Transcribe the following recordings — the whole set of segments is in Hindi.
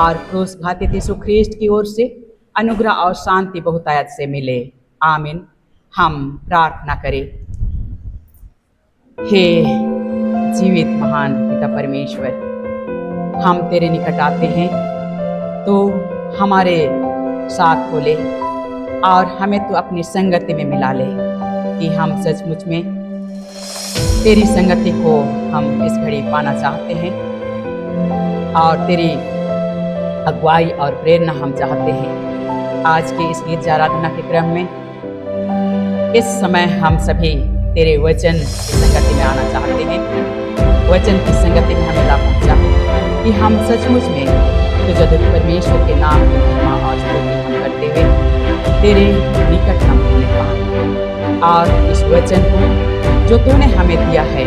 और क्रूस घातित यीशु ख्रीस्ट की ओर से अनुग्रह और शांति बहुतायत से मिले। आमीन। हम प्रार्थना करें। हे जीवित महान पिता परमेश्वर, हम तेरे निकट आते हैं तो हमारे साथ हो ले और हमें तो अपनी संगति में मिला ले कि हम सचमुच में तेरी संगति को हम इस घड़ी पाना चाहते हैं और तेरी अगुवाई और प्रेरणा हम चाहते हैं। आज के इस गीत आराधना के क्रम में इस समय हम सभी तेरे वचन की संगति में आना चाहते हैं। वचन की संगति में हमें ला पहुंचा कि हम सचमुच में तुझे परमेश्वर के नाम की महिमा और स्तुति हम करते हुए तेरे निकट हम होने पाएं और इस वचन को जो तूने हमें दिया है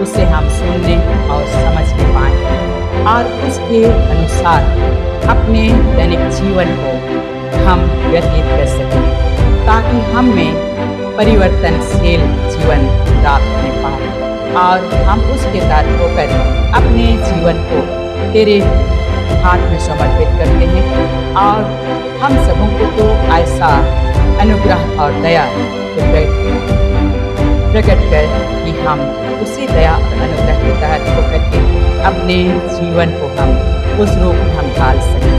उससे हम सुनने और समझने पाएं और उसके अनुसार अपने दैनिक जीवन को हम व्यतीत कर सकें, ताकि हम में परिवर्तनशील जीवन प्राप्त होने पाए और हम उसके तहत होकर अपने जीवन को तेरे हाथ में समर्पित करते हैं और हम सबों को तो ऐसा अनुग्रह और दया प्रकट कर कि हम उसी दया और अनुग्रह के तहत होकर के अपने जीवन को हम उस रूप में हम ढाल सकें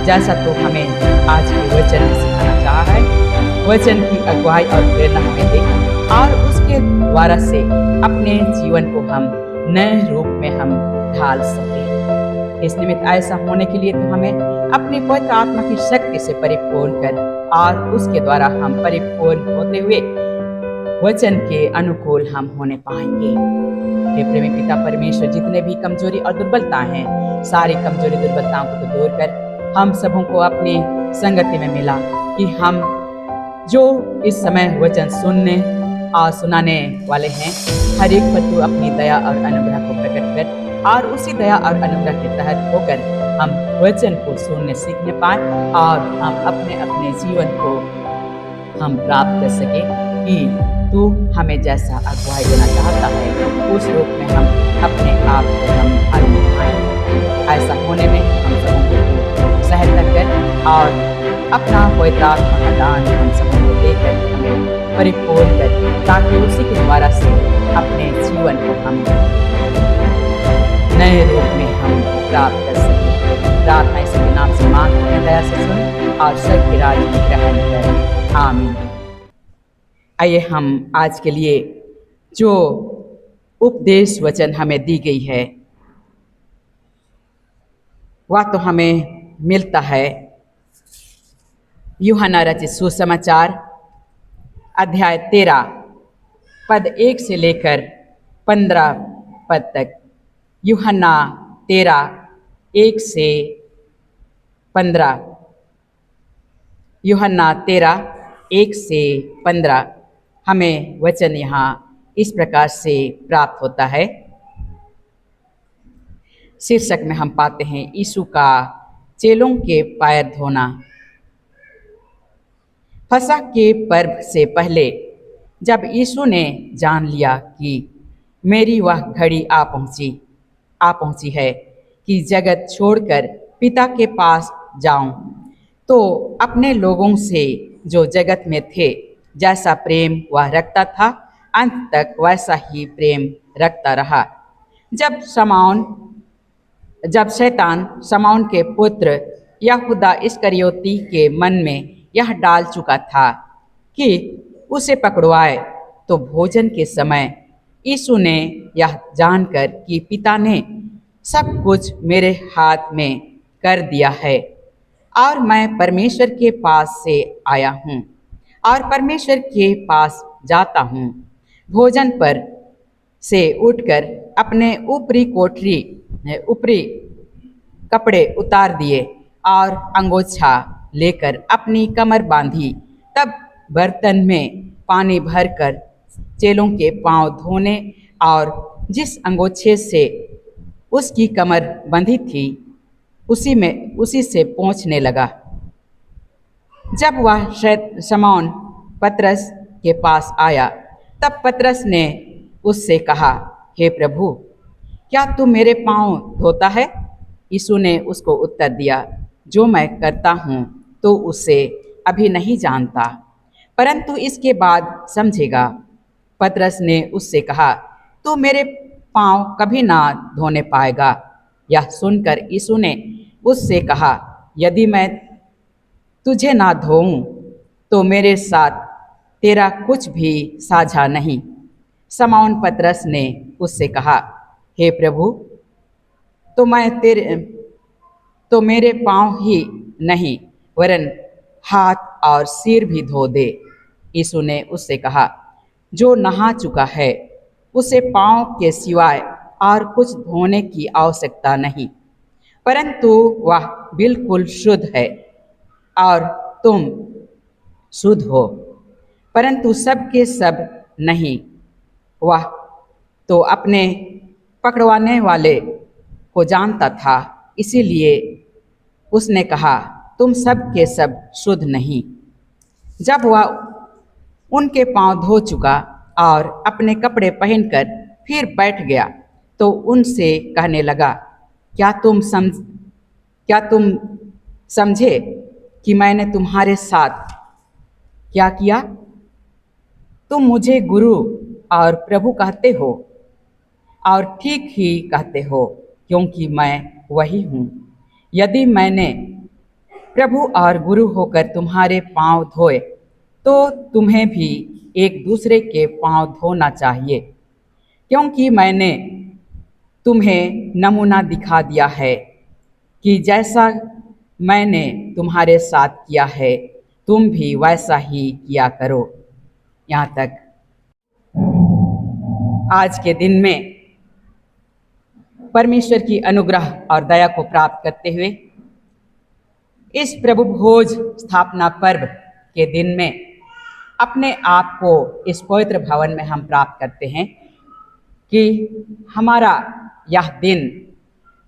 जैसा तो हमें आज के वचन में सिखाना चाहा है। वचन की अगुवाई और प्रेरणा हमें दे और उसके द्वारा से अपने जीवन को हम नए रूप में हम ढाल सकें। इस निमित्त ऐसा होने के लिए तो हमें अपनी पवित्र आत्मा की शक्ति से परिपूर्ण कर और उसके द्वारा हम परिपूर्ण होते हुए वचन के अनुकूल हम होने पाएंगे। हे प्रेमी पिता परमेश्वर, जितने भी कमजोरी और दुर्बलता हैं, सारी कमजोरी दुर्बलताओं को तो दूर कर हम सबों को अपनी संगति में मिला कि हम जो इस समय वचन सुनने और सुनाने वाले हैं, हर एक पर तू अपनी दया और अनुग्रह को प्रकट कर और उसी दया और अनुग्रह के तहत होकर हम वचन को सुनने सीखने पाए और हम अपने अपने जीवन को हम प्राप्त कर सके कि तू हमें जैसा अगुवाई देना चाहता है उस रूप में हम अपने आप को हम ढालने पाए। ऐसा होने में हम सबों को सहायता कर और अपना पवित्र आत्मा का दान हम सबों को देकर हमें परिपूर्ण कर, ताकि उसी के द्वारा से अपने जीवन को हम नए रूप में हम प्राप्त कर सकें। प्रार्थना इसके नाम से मांग दया से सुन और स्वर्ग के राज्य में ग्रहण कर। आमीन। आइए हम आज के लिए जो उपदेश वचन हमें दी गई है वह तो हमें मिलता है यूहन्ना रचित सुसमाचार अध्याय 13 पद 1 से लेकर 15 पद तक। यूहन्ना 13 1 से 15। यूहन्ना 13 1 से 15 हमें वचन यहाँ इस प्रकार से प्राप्त होता है। शीर्षक में हम पाते हैं यीशु का चेलों के पैर धोना। फसह के पर्व से पहले जब यीशु ने जान लिया कि मेरी वह घड़ी आ पहुंची है कि जगत छोड़कर पिता के पास जाऊं, तो अपने लोगों से जो जगत में थे जैसा प्रेम वह रखता था, अंत तक वैसा ही प्रेम रखता रहा। जब शैतान शमौन के पुत्र यहूदा इस्करियोती के मन में यह डाल चुका था कि उसे पकड़वाए, तो भोजन के समय यीशु ने यह जानकर कि पिता ने सब कुछ मेरे हाथ में कर दिया है और मैं परमेश्वर के पास से आया हूँ और परमेश्वर के पास जाता हूँ, भोजन पर से उठकर अपने ऊपरी कपड़े उतार दिए और अंगोछा लेकर अपनी कमर बांधी। तब बर्तन में पानी भरकर चेलों के पांव धोने और जिस अंगोछे से उसकी कमर बंधी थी उसी से पोंछने लगा। जब वह शमौन पतरस के पास आया, तब पतरस ने उससे कहा, हे प्रभु, क्या तू मेरे पांव धोता है? यीशु ने उसको उत्तर दिया, जो मैं करता हूँ तो उसे अभी नहीं जानता, परंतु इसके बाद समझेगा। पतरस ने उससे कहा, तू मेरे पाँव कभी ना धोने पाएगा। यह सुनकर यीशु ने उससे कहा, यदि मैं तुझे ना धोऊं तो मेरे साथ तेरा कुछ भी साझा नहीं। शमौन पतरस ने उससे कहा, हे प्रभु, तो मैं तेरे तो मेरे पाँव ही नहीं वरन हाथ और सिर भी धो दे। यीशु ने उससे कहा, जो नहा चुका है उसे पाँव के सिवाय और कुछ धोने की आवश्यकता नहीं, परंतु वह बिल्कुल शुद्ध है। और तुम शुद्ध हो, परंतु सब के सब नहीं। वह तो अपने पकड़वाने वाले को जानता था, इसीलिए उसने कहा, तुम सब के सब शुद्ध नहीं। जब वह उनके पांव धो चुका और अपने कपड़े पहनकर फिर बैठ गया तो उनसे कहने लगा, क्या तुम समझे कि मैंने तुम्हारे साथ क्या किया? तुम मुझे गुरु और प्रभु कहते हो, और ठीक ही कहते हो, क्योंकि मैं वही हूँ। यदि मैंने प्रभु और गुरु होकर तुम्हारे पांव धोए तो तुम्हें भी एक दूसरे के पांव धोना चाहिए, क्योंकि मैंने तुम्हें नमूना दिखा दिया है कि जैसा मैंने तुम्हारे साथ किया है तुम भी वैसा ही किया करो। यहाँ तक। आज के दिन में परमेश्वर की अनुग्रह और दया को प्राप्त करते हुए इस प्रभु भोज स्थापना पर्व के दिन में अपने आप को इस पवित्र भवन में हम प्राप्त करते हैं कि हमारा यह दिन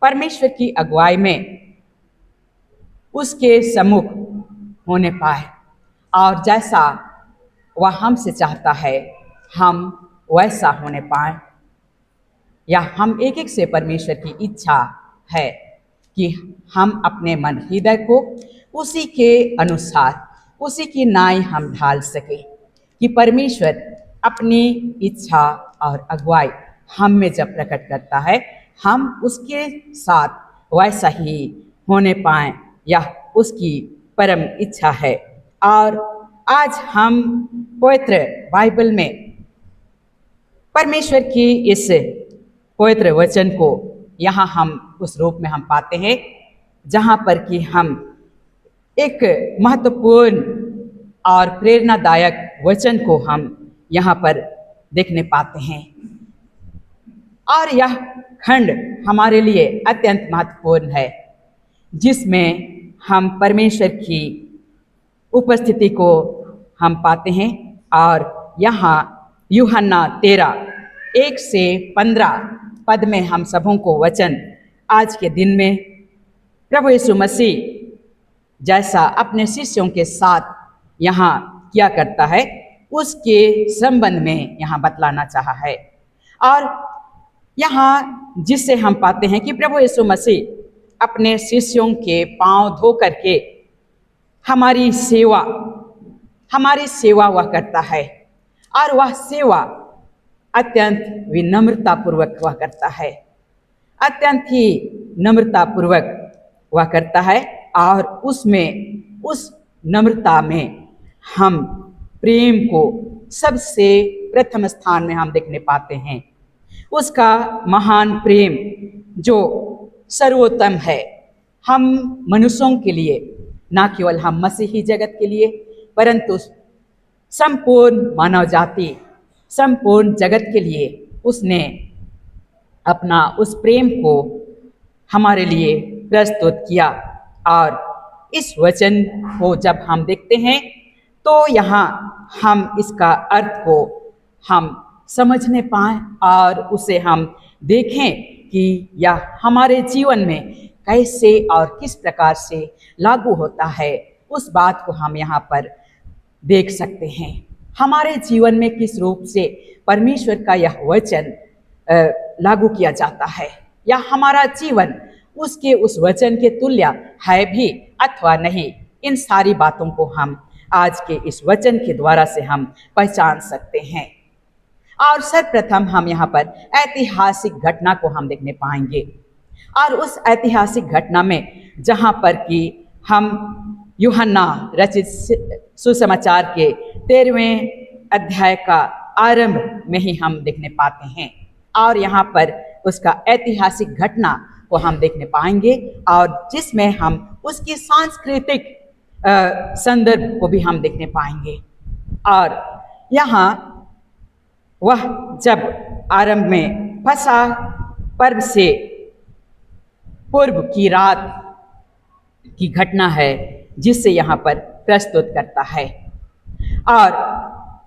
परमेश्वर की अगुवाई में उसके सम्मुख होने पाए, और जैसा वह हमसे चाहता है हम वैसा होने पाए। यह हम एक एक से परमेश्वर की इच्छा है कि हम अपने मन हृदय को उसी के अनुसार उसी की नाई हम ढाल सके, कि परमेश्वर अपनी इच्छा और अगुवाई हम में जब प्रकट करता है हम उसके साथ वैसा ही होने पाएं, यह उसकी परम इच्छा है। और आज हम पवित्र बाइबल में परमेश्वर की इस पवित्र वचन को यहाँ हम उस रूप में हम पाते हैं जहाँ पर कि हम एक महत्वपूर्ण और प्रेरणादायक वचन को हम यहाँ पर देखने पाते हैं। और यह खंड हमारे लिए अत्यंत महत्वपूर्ण है, जिसमें हम परमेश्वर की उपस्थिति को हम पाते हैं। और यहाँ यूहन्ना 13 से 15 पद में हम सबों को वचन आज के दिन में प्रभु यीशु मसीह जैसा अपने शिष्यों के साथ यहाँ किया करता है उसके संबंध में यहाँ बतलाना चाहा है। और यहाँ जिससे हम पाते हैं कि प्रभु यीशु मसीह अपने शिष्यों के पांव धो करके हमारी सेवा वह करता है, और वह सेवा अत्यंत विनम्रता पूर्वक वह करता है, अत्यंत ही नम्रता पूर्वक वह करता है। और उसमें उस नम्रता में हम प्रेम को सबसे प्रथम स्थान में हम देखने पाते हैं। उसका महान प्रेम जो सर्वोत्तम है हम मनुष्यों के लिए, ना केवल हम मसीही जगत के लिए परंतु संपूर्ण मानव जाति, संपूर्ण जगत के लिए उसने अपना उस प्रेम को हमारे लिए प्रस्तुत किया। और इस वचन को जब हम देखते हैं तो यहाँ हम इसका अर्थ को हम समझने पाएं और उसे हम देखें कि यह हमारे जीवन में कैसे और किस प्रकार से लागू होता है, उस बात को हम यहाँ पर देख सकते हैं। हमारे जीवन में किस रूप से परमेश्वर का यह वचन लागू किया जाता है, या हमारा जीवन उसके उस वचन के तुल्य है भी अथवा नहीं, इन सारी बातों को हम आज के इस वचन के द्वारा से हम पहचान सकते हैं। और सर्वप्रथम हम यहाँ पर ऐतिहासिक घटना को हम देखने पाएंगे, और उस ऐतिहासिक घटना में जहाँ पर कि हम यूहन्ना रचित सुसमाचार के 13वें अध्याय का आरंभ में ही हम देखने पाते हैं, और यहाँ पर उसका ऐतिहासिक घटना को हम देखने पाएंगे, और जिसमें हम उसकी सांस्कृतिक संदर्भ को भी हम देखने पाएंगे। और यहाँ वह जब आरंभ में फसह पर्व से पूर्व की रात की घटना है, जिससे यहाँ पर प्रस्तुत करता है। और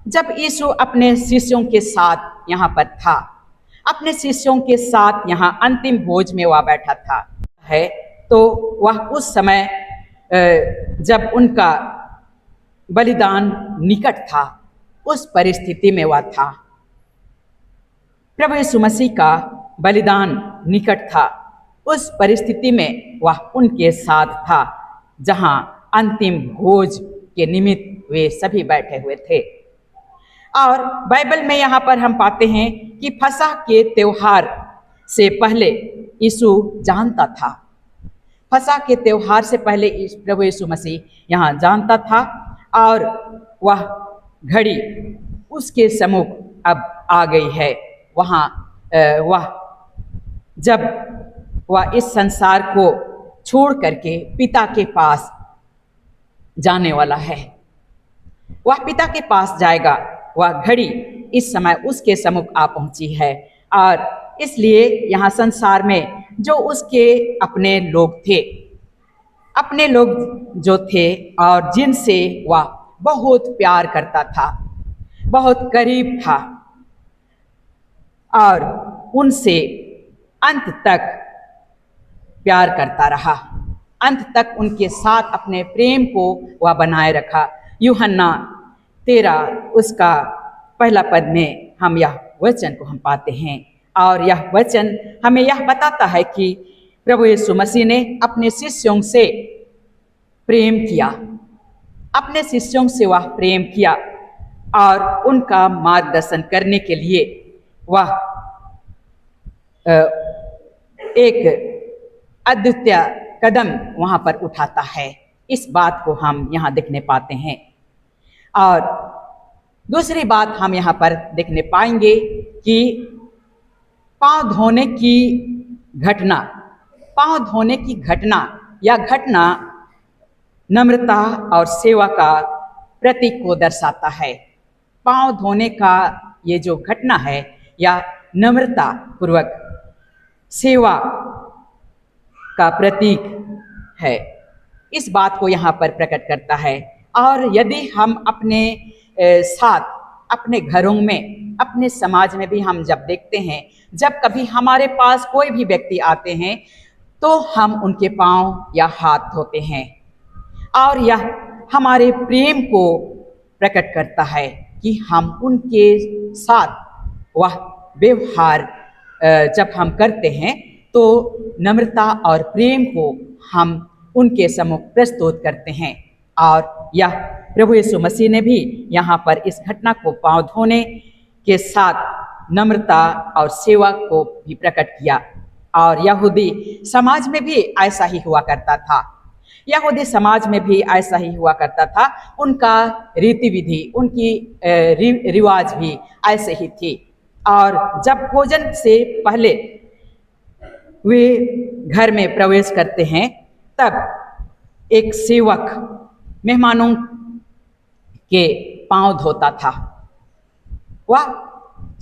जब यीशु अपने शिष्यों के साथ यहाँ पर था, अपने शिष्यों के साथ यहाँ अंतिम भोज में वह बैठा था है, तो वह उस समय जब उनका बलिदान निकट था, उस परिस्थिति में वह था। प्रभु यीशु मसीह का बलिदान निकट था, उस परिस्थिति में वह उनके साथ था, जहां अंतिम भोज के निमित्त वे सभी बैठे हुए थे। और बाइबल में यहाँ पर हम पाते हैं कि फसह के त्योहार से पहले यीशु जानता था, फसह के त्योहार से पहले प्रभु यीशु मसीह यहाँ जानता था, और वह घड़ी उसके सम्मुख अब आ गई है। वह जब वह इस संसार को छोड़ करके पिता के पास जाने वाला है, वह पिता के पास जाएगा। वह घड़ी इस समय उसके सम्मुख आ पहुंची है, और इसलिए यहाँ संसार में जो उसके अपने लोग थे, अपने लोग जो थे और जिनसे वह बहुत प्यार करता था, बहुत करीब था, और उनसे अंत तक प्यार करता रहा, अंत तक उनके साथ अपने प्रेम को वह बनाए रखा। यूहन्ना 13 उसका पहला पद में हम यह वचन को हम पाते हैं, और यह वचन हमें यह बताता है कि प्रभु यीशु मसीह ने अपने शिष्यों से प्रेम किया, अपने शिष्यों से वह प्रेम किया, और उनका मार्गदर्शन करने के लिए वह एक अद्वितीय कदम वहाँ पर उठाता है। इस बात को हम यहाँ देखने पाते हैं। और दूसरी बात हम यहाँ पर देखने पाएंगे कि पाँव धोने की घटना, पाँव धोने की घटना, यह घटना नम्रता और सेवा का प्रतीक को दर्शाता है। पाँव धोने का ये जो घटना है, यह नम्रता पूर्वक सेवा का प्रतीक है, इस बात को यहाँ पर प्रकट करता है। और यदि हम अपने साथ, अपने घरों में, अपने समाज में भी हम जब देखते हैं, जब कभी हमारे पास कोई भी व्यक्ति आते हैं, तो हम उनके पाँव या हाथ धोते हैं, और यह हमारे प्रेम को प्रकट करता है कि हम उनके साथ वह व्यवहार जब हम करते हैं, तो नम्रता और प्रेम को हम उनके सम्मुख प्रस्तुत करते हैं। और यह प्रभु यीशु मसीह ने भी यहाँ पर इस घटना को पाँव धोने के साथ नम्रता और सेवा को भी प्रकट किया। और यहूदी समाज में भी ऐसा ही हुआ करता था, यहूदी समाज में भी ऐसा ही हुआ करता था। उनका रीति विधि, उनकी रिवाज भी ऐसे ही थी। और जब भोजन से पहले वे घर में प्रवेश करते हैं, तब एक सेवक मेहमानों के पाँव धोता था। वह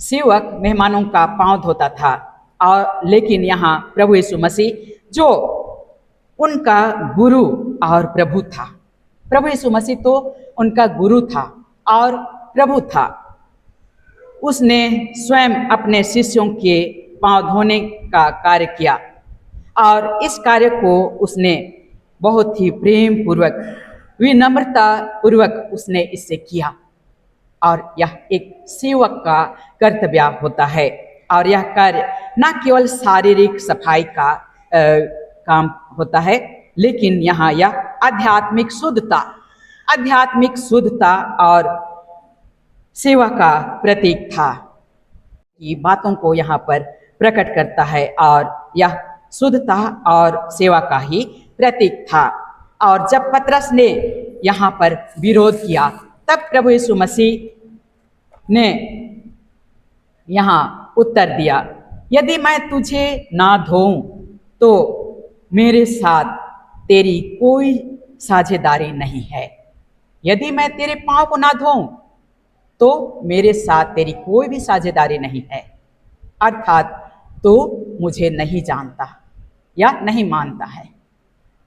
सेवक मेहमानों का पाँव धोता था। और लेकिन यहाँ प्रभु यीशु मसीह जो उनका गुरु और प्रभु था, प्रभु यीशु मसीह तो उनका गुरु था और प्रभु था, उसने स्वयं अपने शिष्यों के पाँव धोने का कार्य किया। और इस कार्य को उसने बहुत ही प्रेम पूर्वक, विनम्रता पूर्वक उसने इससे किया। और यह एक सेवक का कर्तव्य होता है। और यह कार्य न केवल शारीरिक सफाई का काम होता है, लेकिन यहाँ यह आध्यात्मिक शुद्धता और सेवा का प्रतीक था की बातों को यहाँ पर प्रकट करता है, और यह शुद्धता और सेवा का ही प्रतीक था। और जब पतरस ने यहाँ पर विरोध किया, तब प्रभु यीशु मसीह ने यहाँ उत्तर दिया, यदि मैं तुझे ना धोऊं तो मेरे साथ तेरी कोई साझेदारी नहीं है। यदि मैं तेरे पाँव को ना धोऊं तो मेरे साथ तेरी कोई भी साझेदारी नहीं है, अर्थात तो मुझे नहीं जानता या नहीं मानता है,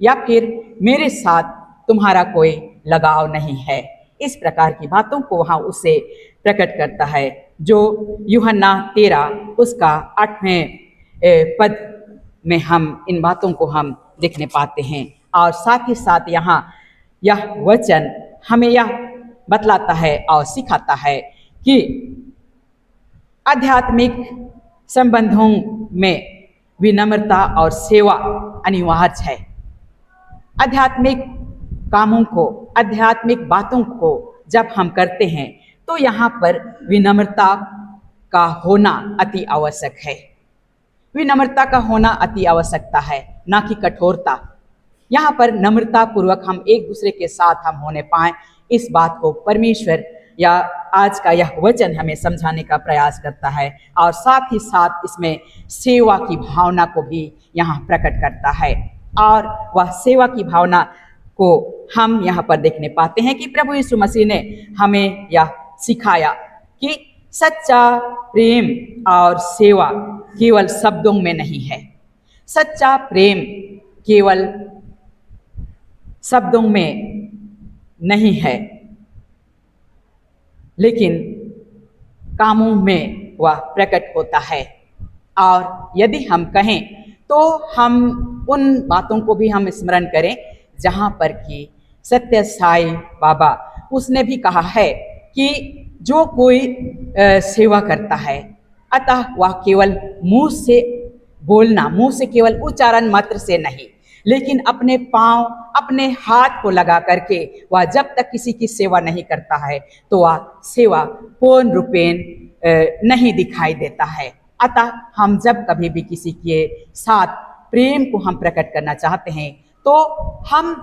या फिर मेरे साथ तुम्हारा कोई लगाव नहीं है। इस प्रकार की बातों को वहाँ उससे प्रकट करता है, जो यूहन्ना 13 उसका 8वें पद में हम इन बातों को हम देखने पाते हैं। और साथ ही साथ यहाँ यह वचन हमें यह बतलाता है और सिखाता है कि आध्यात्मिक संबंधों में विनम्रता और सेवा अनिवार्य है। आध्यात्मिक कामों को, आध्यात्मिक बातों को जब हम करते हैं तो यहाँ पर विनम्रता का होना अति आवश्यक है। विनम्रता का होना अति आवश्यकता है, ना कि कठोरता। यहाँ पर नम्रता पूर्वक हम एक दूसरे के साथ हम होने पाएं, इस बात को परमेश्वर या आज का यह वचन हमें समझाने का प्रयास करता है। और साथ ही साथ इसमें सेवा की भावना को भी यहाँ प्रकट करता है, और वह सेवा की भावना को हम यहाँ पर देखने पाते हैं कि प्रभु यीशु मसीह ने हमें यह सिखाया कि सच्चा प्रेम और सेवा केवल शब्दों में नहीं है। सच्चा प्रेम केवल शब्दों में नहीं है, लेकिन कामों में वह प्रकट होता है। और यदि हम कहें तो हम उन बातों को भी हम स्मरण करें जहाँ पर कि सत्य साई बाबा उसने भी कहा है कि जो कोई सेवा करता है, अतः वह केवल मुंह से बोलना, मुंह से केवल उच्चारण मात्र से नहीं, लेकिन अपने पांव, अपने हाथ को लगा करके वह जब तक किसी की सेवा नहीं करता है तो वह सेवा पूर्ण रूपेण नहीं दिखाई देता है। अतः हम जब कभी भी किसी के साथ प्रेम को हम प्रकट करना चाहते हैं तो हम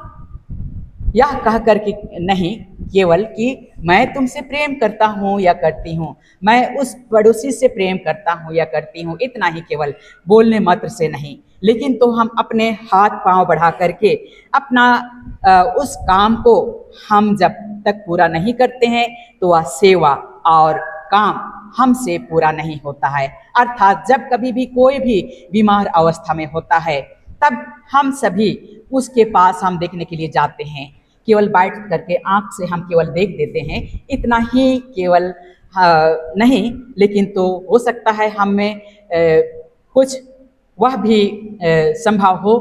यह कह कर के नहीं केवल कि मैं तुमसे प्रेम करता हूँ या करती हूँ, मैं उस पड़ोसी से प्रेम करता हूँ या करती हूँ, इतना ही केवल बोलने मात्र से नहीं, लेकिन तो हम अपने हाथ पांव बढ़ा करके अपना उस काम को हम जब तक पूरा नहीं करते हैं तो वह सेवा और काम हमसे पूरा नहीं होता है। अर्थात जब कभी भी कोई भी बीमार अवस्था में होता है तब हम सभी उसके पास हम देखने के लिए जाते हैं, केवल बैठ करके आंख से हम केवल देख देते हैं, इतना ही केवल नहीं, लेकिन तो हो सकता है हम में कुछ वह भी संभव हो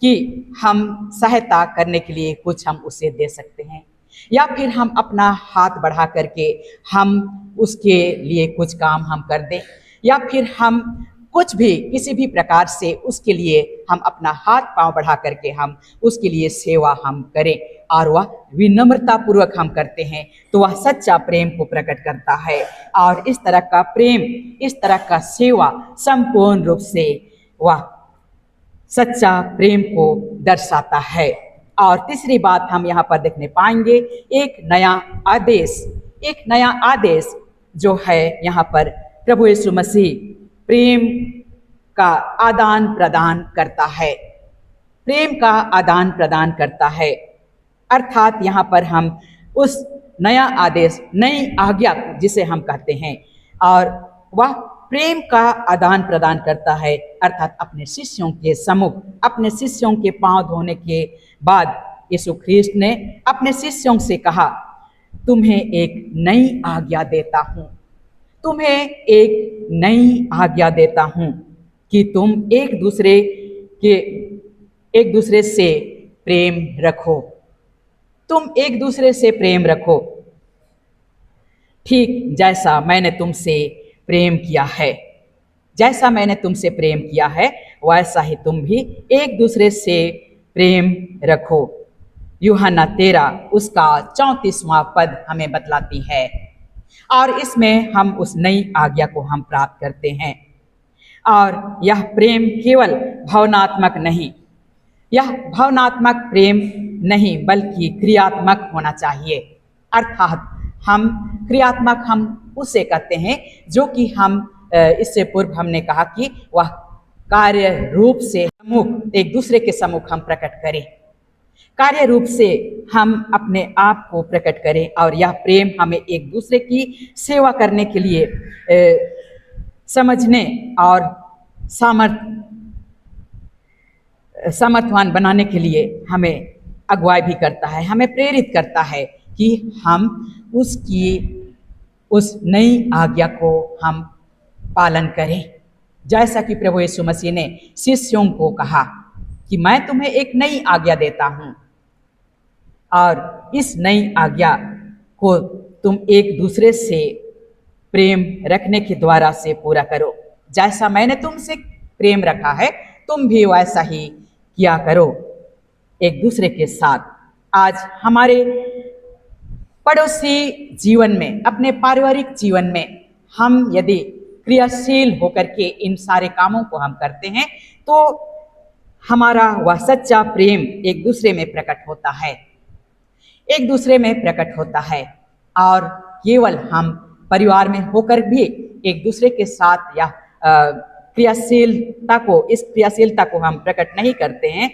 कि हम सहायता करने के लिए कुछ हम उसे दे सकते हैं, या फिर हम अपना हाथ बढ़ा करके हम उसके लिए कुछ काम हम कर दें, या फिर हम कुछ भी किसी भी प्रकार से उसके लिए हम अपना हाथ पांव बढ़ा करके हम उसके लिए सेवा हम करें और वह विनम्रता पूर्वक हम करते हैं तो वह सच्चा प्रेम को प्रकट करता है। और इस तरह का प्रेम, इस तरह का सेवा संपूर्ण रूप से वह सच्चा प्रेम को दर्शाता है। और तीसरी बात हम यहाँ पर देखने पाएंगे, एक नया आदेश जो है यहाँ पर प्रभु यीशु मसीह प्रेम का आदान प्रदान करता है, प्रेम का आदान प्रदान करता है। अर्थात यहाँ पर हम उस नया आदेश, नई आज्ञा जिसे हम कहते हैं, और वह प्रेम का आदान प्रदान करता है। अर्थात अपने शिष्यों के सम्मुख, अपने शिष्यों के पांव धोने के बाद यीशु ख्रिस्त ने अपने शिष्यों से कहा, तुम्हें एक नई आज्ञा देता हूँ, तुम्हें एक नई आज्ञा देता हूँ कि तुम एक दूसरे से प्रेम रखो, तुम एक दूसरे से प्रेम रखो, ठीक जैसा मैंने तुमसे प्रेम किया है, जैसा मैंने तुमसे प्रेम किया है वैसा ही तुम भी एक दूसरे से प्रेम रखो। यूहन्ना 13 उसका 34वां पद हमें बतलाती है। और इसमें हम उस नई आज्ञा को हम प्राप्त करते हैं। और यह प्रेम केवल भावनात्मक नहीं, यह भावनात्मक प्रेम नहीं बल्कि क्रियात्मक होना चाहिए। अर्थात हम क्रियात्मक हम उसे कहते हैं जो कि हम इससे पूर्व हमने कहा कि वह कार्य रूप से सम्मुख एक दूसरे के सम्मुख हम प्रकट करें, कार्य रूप से हम अपने आप को प्रकट करें। और यह प्रेम हमें एक दूसरे की सेवा करने के लिए समझने और सामर्थ्यवान बनाने के लिए हमें अगुवाई भी करता है, हमें प्रेरित करता है कि हम उसकी उस नई आज्ञा को हम पालन करें। जैसा कि प्रभु यीशु मसीह ने शिष्यों को कहा कि मैं तुम्हें एक नई आज्ञा देता हूँ और इस नई आज्ञा को तुम एक दूसरे से प्रेम रखने के द्वारा से पूरा करो। जैसा मैंने तुमसे प्रेम रखा है तुम भी वैसा ही किया करो एक दूसरे के साथ। आज हमारे पड़ोसी जीवन में, अपने पारिवारिक जीवन में हम यदि क्रियाशील होकर के इन सारे कामों को हम करते हैं तो हमारा वह सच्चा प्रेम एक दूसरे में प्रकट होता है, एक दूसरे में प्रकट होता है। और केवल हम परिवार में होकर भी एक दूसरे के साथ या इस क्रियाशीलता को हम प्रकट नहीं करते हैं,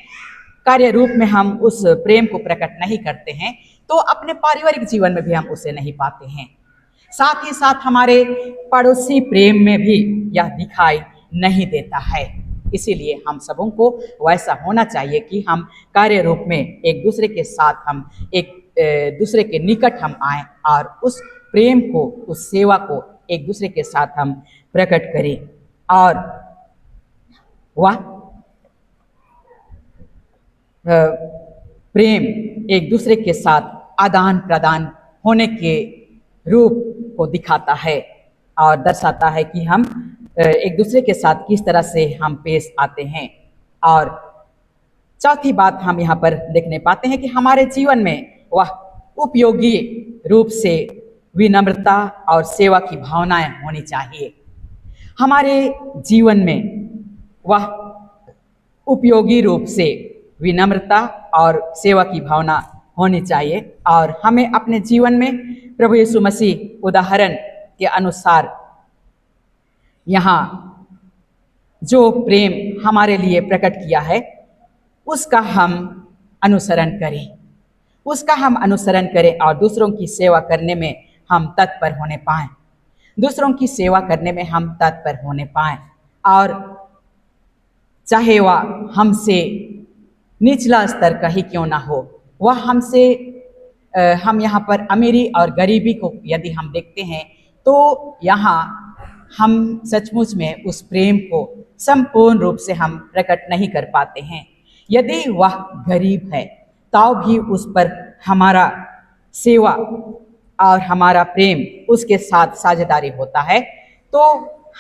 कार्य रूप में हम उस प्रेम को प्रकट नहीं करते हैं, तो अपने पारिवारिक जीवन में भी हम उसे नहीं पाते हैं। साथ ही साथ हमारे पड़ोसी प्रेम में भी यह दिखाई नहीं देता है। इसीलिए हम सबों को वैसा होना चाहिए कि हम कार्य रूप में एक दूसरे के साथ हम एक दूसरे के निकट हम आए और उस प्रेम को, उस सेवा को एक दूसरे के साथ हम प्रकट करें। और वह प्रेम एक दूसरे के साथ आदान प्रदान होने के रूप को दिखाता है और दर्शाता है कि हम एक दूसरे के साथ किस तरह से हम पेश आते हैं। और चौथी बात हम यहाँ पर देखने पाते हैं कि हमारे जीवन में वह उपयोगी रूप से विनम्रता और सेवा की भावनाएं होनी चाहिए। हमारे जीवन में वह उपयोगी रूप से विनम्रता और सेवा की भावना होनी चाहिए। और हमें अपने जीवन में प्रभु यीशु मसीह उदाहरण के अनुसार यहाँ जो प्रेम हमारे लिए प्रकट किया है उसका हम अनुसरण करें, उसका हम अनुसरण करें और दूसरों की सेवा करने में हम तत्पर होने पाएं, दूसरों की सेवा करने में हम तत्पर होने पाएं। और चाहे वह हमसे निचला स्तर का ही क्यों ना हो, वह हमसे हम यहाँ पर अमीरी और गरीबी को यदि हम देखते हैं तो यहाँ हम सचमुच में उस प्रेम को संपूर्ण रूप से हम प्रकट नहीं कर पाते हैं। यदि वह गरीब है तो भी उस पर हमारा सेवा और हमारा प्रेम उसके साथ साझेदारी होता है, तो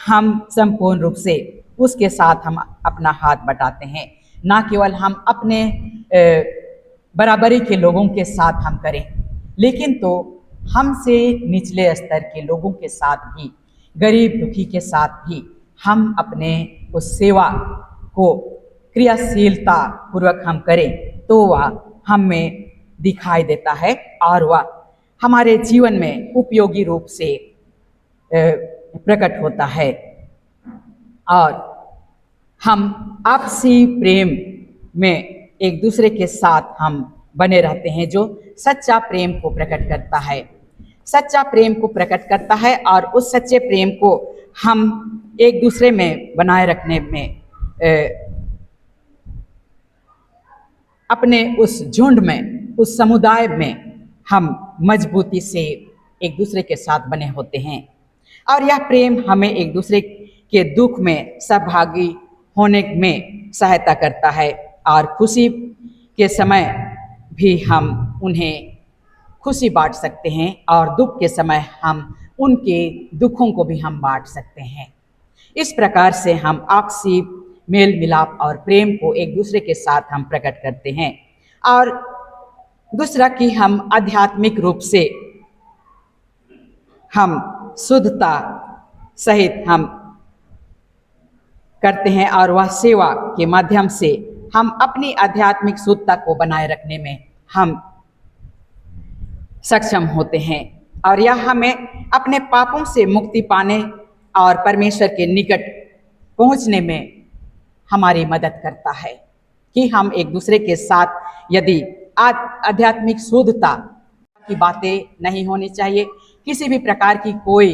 हम संपूर्ण रूप से उसके साथ हम अपना हाथ बटाते हैं। ना केवल हम अपने बराबरी के लोगों के साथ हम करें, लेकिन तो हमसे निचले स्तर के लोगों के साथ भी, गरीब दुखी के साथ भी हम अपने उस सेवा को क्रियाशीलता पूर्वक हम करें तो वह हमें दिखाई देता है और वह हमारे जीवन में उपयोगी रूप से प्रकट होता है। और हम आपसी प्रेम में एक दूसरे के साथ हम बने रहते हैं, जो सच्चा प्रेम को प्रकट करता है, सच्चा प्रेम को प्रकट करता है। और उस सच्चे प्रेम को हम एक दूसरे में बनाए रखने में, अपने उस झुंड में, उस समुदाय में हम मजबूती से एक दूसरे के साथ बने होते हैं। और यह प्रेम हमें एक दूसरे के दुख में सहभागी होने में सहायता करता है और खुशी के समय भी हम उन्हें खुशी बांट सकते हैं और दुख के समय हम उनके दुखों को भी हम बांट सकते हैं। इस प्रकार से हम आपसी मेल मिलाप और प्रेम को एक दूसरे के साथ हम प्रकट करते हैं। और दूसरा कि हम आध्यात्मिक रूप से हम शुद्धता सहित हम करते हैं और वह सेवा के माध्यम से हम अपनी आध्यात्मिक शुद्धता को बनाए रखने में हम सक्षम होते हैं। और यह हमें अपने पापों से मुक्ति पाने और परमेश्वर के निकट पहुंचने में हमारी मदद करता है कि हम एक दूसरे के साथ यदि आध्यात्मिक शुद्धता की बातें नहीं होनी चाहिए, किसी भी प्रकार की कोई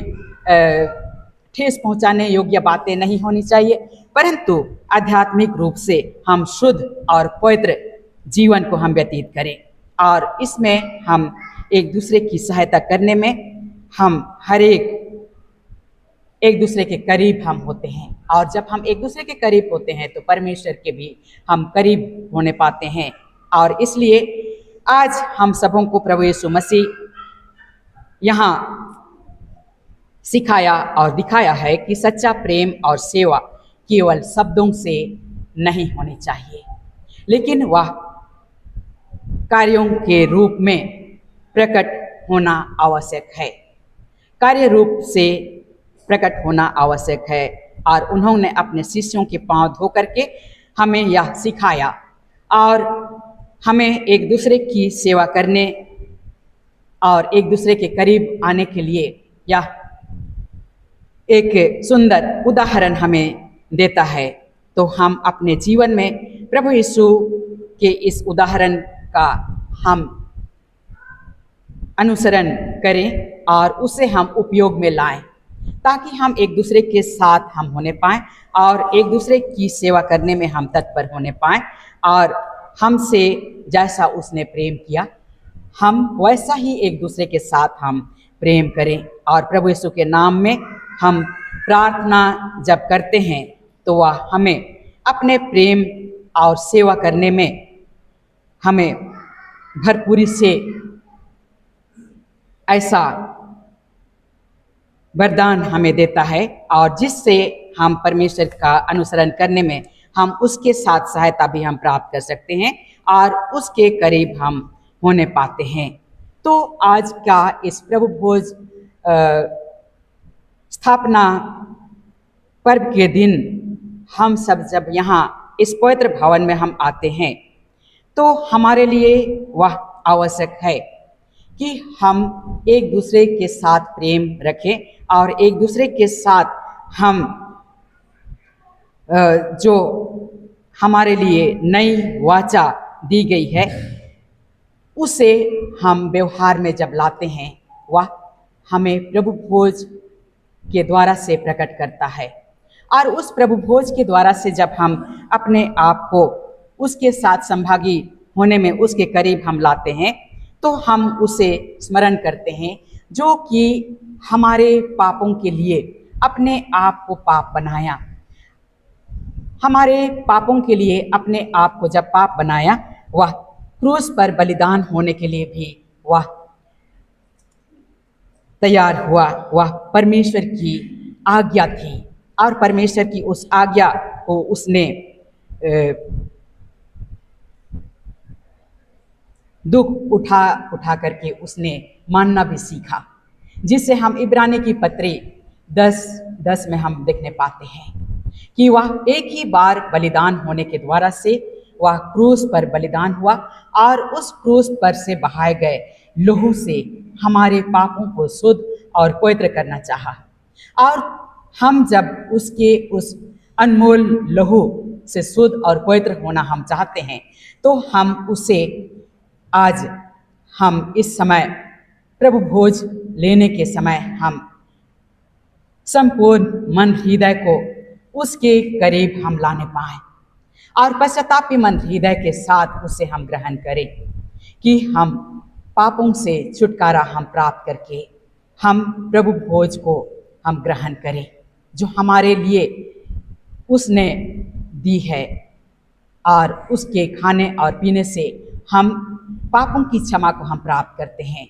ठेस पहुंचाने योग्य बातें नहीं होनी चाहिए, परंतु आध्यात्मिक रूप से हम शुद्ध और पवित्र जीवन को हम व्यतीत करें। और इसमें हम एक दूसरे की सहायता करने में हम हर एक दूसरे के करीब हम होते हैं। और जब हम एक दूसरे के करीब होते हैं तो परमेश्वर के भी हम करीब होने पाते हैं। और इसलिए आज हम सबों को प्रभु यीशु मसीह यहाँ सिखाया और दिखाया है कि सच्चा प्रेम और सेवा केवल शब्दों से नहीं होनी चाहिए, लेकिन वह कार्यों के रूप में प्रकट होना आवश्यक है, कार्य रूप से प्रकट होना आवश्यक है। और उन्होंने अपने शिष्यों के पांव धो करके हमें यह सिखाया और हमें एक दूसरे की सेवा करने और एक दूसरे के करीब आने के लिए यह एक सुंदर उदाहरण हमें देता है। तो हम अपने जीवन में प्रभु यीशु के इस उदाहरण का हम अनुसरण करें और उसे हम उपयोग में लाएं, ताकि हम एक दूसरे के साथ हम होने पाएं और एक दूसरे की सेवा करने में हम तत्पर होने पाएं। और हमसे जैसा उसने प्रेम किया हम वैसा ही एक दूसरे के साथ हम प्रेम करें। और प्रभु यीशु के नाम में हम प्रार्थना जब करते हैं तो वह हमें अपने प्रेम और सेवा करने में हमें भरपूरी से ऐसा वरदान हमें देता है, और जिससे हम परमेश्वर का अनुसरण करने में हम उसके साथ सहायता भी हम प्राप्त कर सकते हैं और उसके करीब हम होने पाते हैं। तो आज का इस प्रभु भोज स्थापना पर्व के दिन हम सब जब यहाँ इस पवित्र भवन में हम आते हैं तो हमारे लिए वह आवश्यक है कि हम एक दूसरे के साथ प्रेम रखें और एक दूसरे के साथ हम जो हमारे लिए नई वाचा दी गई है उसे हम व्यवहार में जब लाते हैं वह हमें प्रभु भोज के द्वारा से प्रकट करता है। और उस प्रभु भोज के द्वारा से जब हम अपने आप को उसके साथ संभागी होने में उसके करीब हम लाते हैं तो हम उसे स्मरण करते हैं जो कि हमारे पापों के लिए अपने आप को पाप बनाया, हमारे पापों के लिए अपने आप को जब पाप बनाया वह क्रूस पर बलिदान होने के लिए भी वह तैयार हुआ। वह परमेश्वर की आज्ञा थी और परमेश्वर की उस आज्ञा को उसने दुख उठा करके उसने मानना भी सीखा, जिससे हम इब्रानी की पत्री 10:10 में हम देखने पाते हैं कि वह एक ही बार बलिदान होने के द्वारा से वह क्रूस पर बलिदान हुआ और उस क्रूस पर से बहाए गए लहू से हमारे पापों को शुद्ध और पवित्र करना चाहा। और हम जब उसके उस अनमोल लहू से शुद्ध और पवित्र होना हम चाहते हैं तो हम उसे आज हम इस समय प्रभु भोज लेने के समय हम संपूर्ण मन हृदय को उसके करीब हम लाने पाएं और पश्चातापी मन हृदय के साथ उसे हम ग्रहण करें कि हम पापों से छुटकारा हम प्राप्त करके हम प्रभु भोज को हम ग्रहण करें जो हमारे लिए उसने दी है। और उसके खाने और पीने से हम पापों की क्षमा को हम प्राप्त करते हैं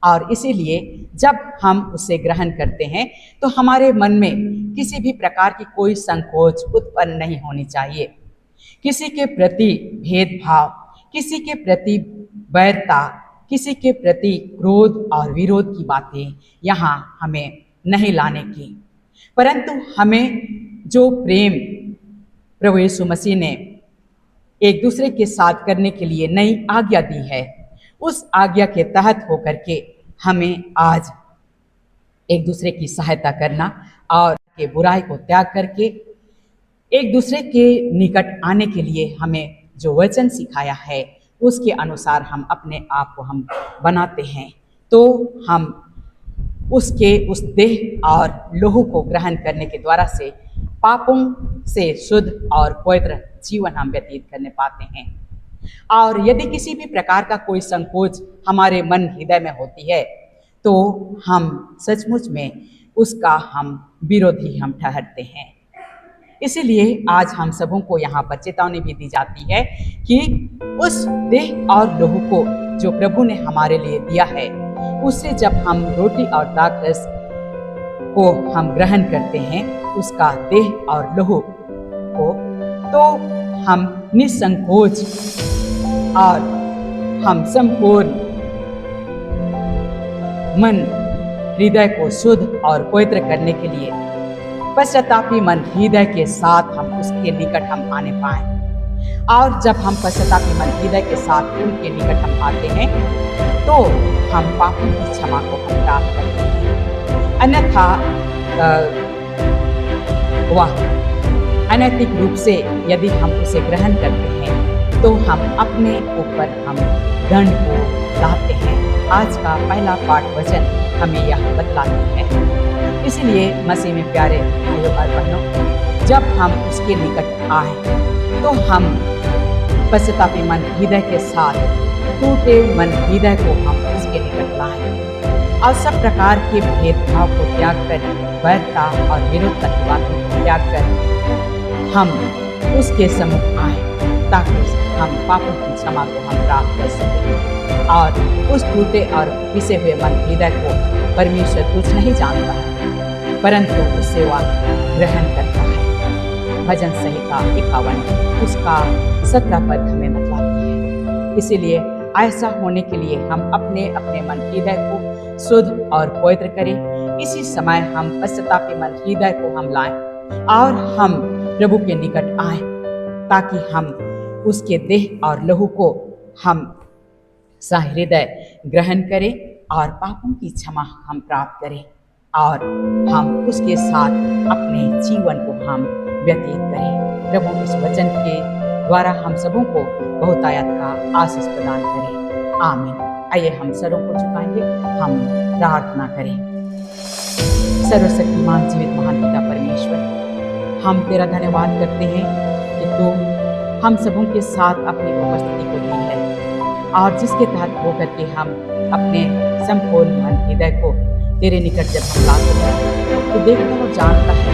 और इसीलिए जब हम उसे ग्रहण करते हैं तो हमारे मन में किसी भी प्रकार की कोई संकोच उत्पन्न नहीं होनी चाहिए। किसी के प्रति भेदभाव, किसी के प्रति वैरता, किसी के प्रति क्रोध और विरोध की बातें यहाँ हमें नहीं लाने की, परंतु हमें जो प्रेम प्रभु यीशु मसीह ने एक दूसरे के साथ करने के लिए नई आज्ञा दी है, उस आज्ञा के तहत होकर के हमें आज एक दूसरे की सहायता करना और के बुराई को त्याग करके एक दूसरे के निकट आने के लिए हमें जो वचन सिखाया है उसके अनुसार हम अपने आप को हम बनाते हैं, तो हम उसके उस देह और लोहू को ग्रहण करने के द्वारा से पापों से शुद्ध और पवित्र जीवन हम व्यतीत करने पाते हैं। और यदि किसी भी प्रकार का कोई संकोच हमारे मन हृदय में होती है तो हम सचमुच में उसका हम विरोधी हम ठहरते हैं। इसीलिए आज हम सबों को यहाँ पर चेतावनी भी दी जाती है कि उस देह और लोहू को जो प्रभु ने हमारे लिए दिया है, उससे जब हम रोटी और दाखरस को हम ग्रहण करते हैं, उसका देह और लोहू को, तो हम निसंकोच और हम संपूर्ण मन हृदय को शुद्ध और पवित्र करने के लिए पश्चातापी मन हृदय के साथ हम उसके निकट हम आने पाए। और जब हम पश्चातापी मन हृदय के साथ उनके निकट हम आते हैं तो हम पापों की क्षमा को हम प्राप्त करते हैं। अन्यथा वह अनैतिक रूप से यदि हम उसे ग्रहण करते हैं तो हम अपने ऊपर हम दंड को लाते हैं। आज का पहला पाठ वचन हमें यह बतलाती है। इसलिए मसीह में प्यारे भाइयों और बहनों, जब हम उसके निकट आए तो हम पश्चातापी मन हृदय के साथ टूटे मन हृदय को हम उसके निकट लाएं और सब प्रकार के भेदभाव को त्याग कर, वैरता और विरोधता की बातों को त्याग कर हम उसके सम्मुख आए ताकि हम पापों की क्षमा को हम प्राप्त कर सकें। और उस टूटे और पिसे हुए मन हृदय को परमेश्वर कुछ नहीं जानता है, परंतु उससे वह ग्रहण करता है। भजन संहिता 51 उसका 17 पद हमें बतलाती है। इसीलिए ऐसा होने के लिए हम अपने अपने मन हृदय को शुद्ध और पवित्र करें। इसी समय हम पश्चातापी मन हृदय को हम लाएं और हम प्रभु के निकट आए ताकि हम उसके देह और लहू को हम सहृदय ग्रहण करें और पापों की क्षमा हम प्राप्त करें और हम उसके साथ अपने जीवन को हम व्यतीत करें। प्रभु इस वचन के द्वारा हम सबों को बहुतायत का आशीष प्रदान करें। आमीन। आइए हम सरों को झुकाएंगे, हम प्रार्थना करें। सर्वशक्तिमान जीवित महान पिता परमेश्वर, हम तेरा धन्यवाद करते हैं कि तू हम सबों के साथ अपनी उपस्थिति को दी है और जिसके तहत होकर के हम अपने संपूर्ण मन हृदय को तेरे निकट जब हम लाते हैं तो देखता और जानता है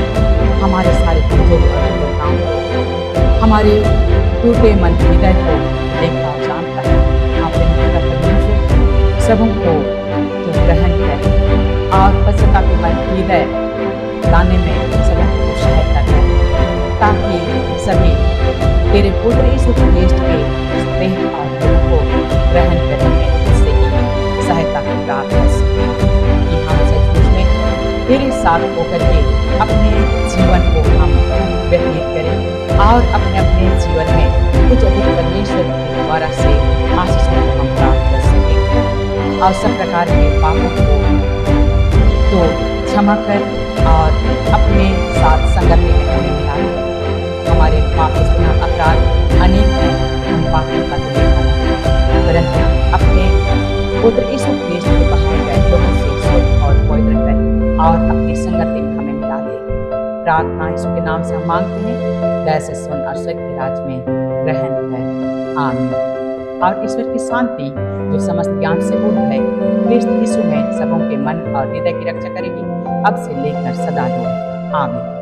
हमारे सारे कमजोर और दुर्बलताओं को, हमारे टूटे मन हृदय को देखता और जानता है। अपने परमेश्वर सबों को तो ग्रहण कर और पश्चातापी मन हृदय लाने में सबों को सहायता कर ताकि सभी तेरे पुत्र यीशु ख्रीष्ट के स्नेह और गुण को ग्रहण करने में उससे ही सहायता प्राप्त कर सके कि हम सचमुच में तेरे साथ होकर के अपने जीवन को हम व्यतीत करें और अपने अपने जीवन में कुछ अधिक परमेश्वर के द्वारा से आशीषों को हम प्राप्त कर सकें और सब प्रकार के पापों को तो क्षमा कर और अपने साथ संगति में हमें मिला। हमारे पाप गुनाह अपराध अनेक हैं, हम पापों का तो देखा नहीं, परंतु अपने पुत्र यीशु ख्रीष्ट के बहाए गए लोगों से शुद्ध और पवित्र कर और अपनी संगति में हमें मिला दे। प्रार्थना यीशु के नाम से हम मांगते हैं, दया से सुन और स्वर्ग के राज में ग्रहण कर। आमीन। और ईश्वर की शांति जो समस्त ज्ञान से ऊपर है, ख्रीष्ट यीशु में सबों के मन और हृदय की रक्षा करेगी, अब से लेकर सदा हो। आमीन।